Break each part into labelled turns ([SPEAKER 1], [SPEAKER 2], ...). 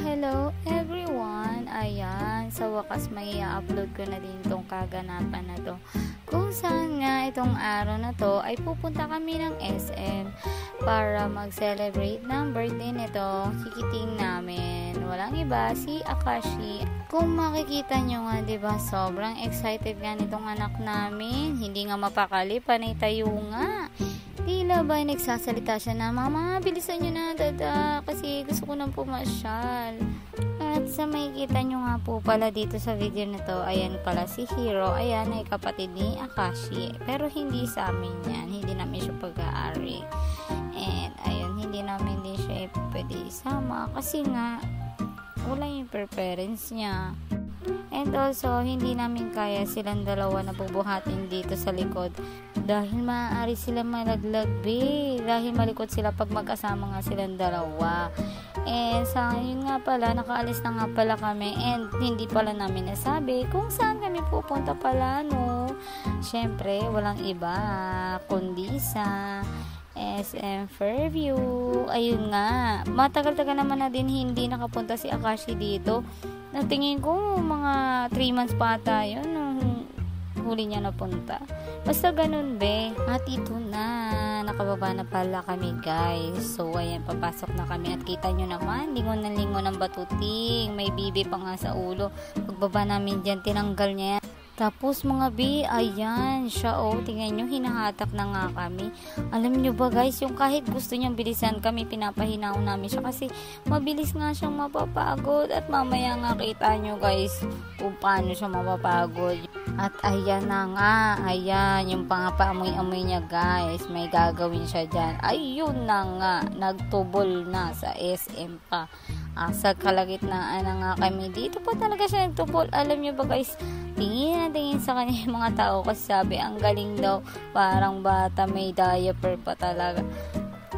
[SPEAKER 1] Hello everyone! Ayan, sa wakas may i-upload ko na din tong kaganapan na to. Kung saan nga itong araw na to ay pupunta kami ng SM para mag-celebrate ng birthday nito kikiting namin. Walang iba, si Akashi. Kung makikita nyo nga, diba, sobrang excited nga nitong anak namin. Hindi nga mapakali, panay tayo nga. Tila ba nagsasalita siya na, "Mama, bilisan nyo na, dada, kasi gusto ko nang pumasyal." At sa makikita nyo nga po pala dito sa video na to, ayan pala si Hiro. Ayan ay kapatid ni Akashi. Pero hindi sa amin yan. Hindi namin siya pag-aari. And ayun, hindi namin din siya pwede isama kasi nga wala yung preference niya. And also, hindi namin kaya silang dalawa na bubuhatin dito sa likod dahil maaari sila malaglag, dahil malikot sila pag magkasama nga silang dalawa. And sa yun nga pala, nakaalis na nga pala kami and hindi pala namin nasabi kung saan kami pupunta pala, no. Syempre, walang iba kundi sa SM Fairview. Ayun nga, matagal-tagal naman na din hindi nakapunta si Akashi dito. Natingin ko mga 3 months pa ata yun nung huli niya napunta. Basta ganun, be. At ito na, nakababa na pala kami, guys. So ayan, papasok na kami at kita nyo naman, lingon na lingon ng batuting, may bibi pa nga sa ulo. Pagbaba namin dyan, tinanggal niya yan. Tapos mga bi, ayan siya, oh, tingnan nyo, hinahatak na nga kami. Alam nyo ba, guys, yung kahit gusto niyang bilisan kami, pinapahinaw namin siya kasi mabilis nga siyang mapapagod. At mamaya nga kita nyo, guys, kung paano siya mapapagod. At ayan na nga, ayan, yung pangapaamoy-amoy niya, guys, may gagawin siya dyan. Ayun na nga, nagtubol na sa SM pa. Sa kalagitnaan na nga kami, dito pa talaga siya nagtubol. Alam nyo ba, guys, tingin sa kanya yung mga tao kasi sabi, ang galing daw, parang bata, may diaper pa talaga.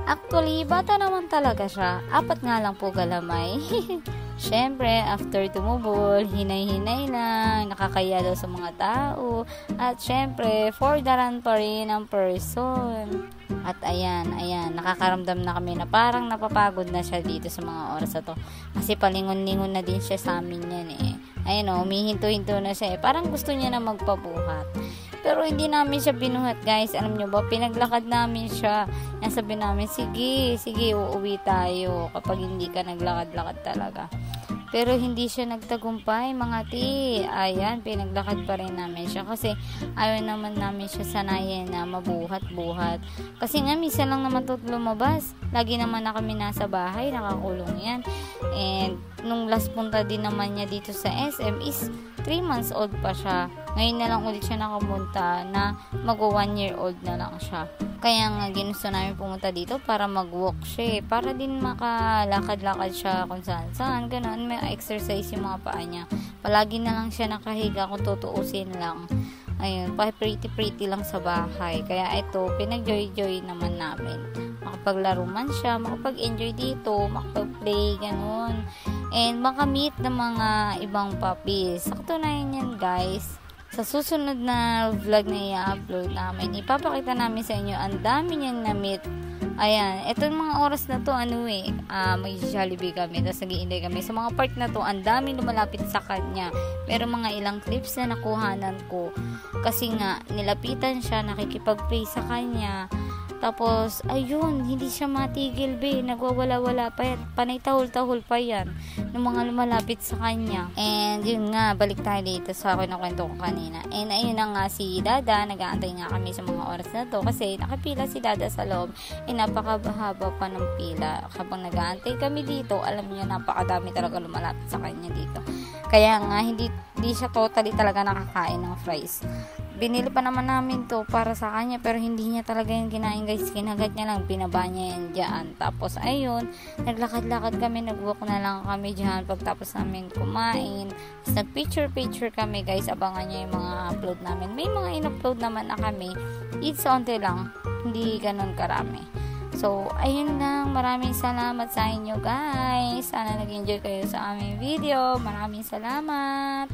[SPEAKER 1] Actually, bata naman talaga siya. 4 nga lang po galamay. Syempre, after tumubol, hinay-hinay lang, nakakaya daw sa mga tao. At syempre, for the run pa rin ang person. At ayan, nakakaramdam na kami na parang napapagod na siya dito sa mga oras na to. Kasi palingon-lingon na din siya sa amin yan eh. Ayun o, humihinto-hinto na siya eh. Parang gusto niya na magpabuhat. Pero hindi namin siya binuhat, guys. Alam nyo ba, pinaglakad namin siya. Nasabi namin, sige, uuwi tayo kapag hindi ka naglakad-lakad talaga. Pero hindi siya nagtagumpay, mga ti. Ayan, pinaglakad pa rin namin siya. Kasi ayaw naman namin siya sanayin na mabuhat-buhat. Kasi nga, minsan lang naman ito lumabas. Lagi naman na kami nasa bahay, nakakulong yan. And nung last punta din naman niya dito sa SM is 3 months old pa siya. Ngayon na lang ulit siya nakapunta na mag-1 year old na lang siya. Kaya nga ginusto namin pumunta dito para mag-walk siya, para din makalakad-lakad siya kung saan ganoon, may exercise yung mga paa niya. Palagi na lang siya nakahiga kung tutuusin lang. Ayun, pretty lang sa bahay. Kaya ito, pinag-joy naman namin. Makapaglaro man siya, makapag-enjoy dito, makapag-play, ganoon. And makamit ng mga ibang puppies. Sakto na yan, guys. Sa susunod na vlog na i-upload namin, ipapakita namin sa inyo ang dami niyang na-meet. Ayan, etong mga oras na to, may Jollibee kami, tapos nag-iintay kami. Sa mga part na to, ang dami lumalapit sa kanya. Pero mga ilang clips na nakuhanan ko. Kasi nga, nilapitan siya, nakikipag-play sa kanya. Tapos, ayun, hindi siya matigil, nagwawala-wala pa yan. Panay tahol-tahol pa yan ng mga lumalapit sa kanya. And yun nga, balik tayo dito sa kwento ko kanina. And ayun na nga si Dada, nag-aantay nga kami sa mga oras na to kasi nakapila si Dada sa loob. Napakahaba pa ng pila. Habang nag-aantay kami dito, alam niyo, napakadami talaga lumalapit sa kanya dito. Kaya nga, hindi siya totally talaga nakakain ng fries. Binili pa naman namin to para sa kanya pero hindi niya talaga yung kinain, guys. Kinagat niya lang, pinaba niya yan dyan. Tapos ayun, naglakad-lakad kami, nag-walk na lang kami dyan pagtapos namin kumain. Tapos nag-picture kami, guys. Abangan niya yung mga upload namin. May mga in-upload naman na kami. It's onte lang, hindi ganun karami. So ayun lang, maraming salamat sa inyo, guys. Sana nag-enjoy kayo sa aming video. Maraming salamat.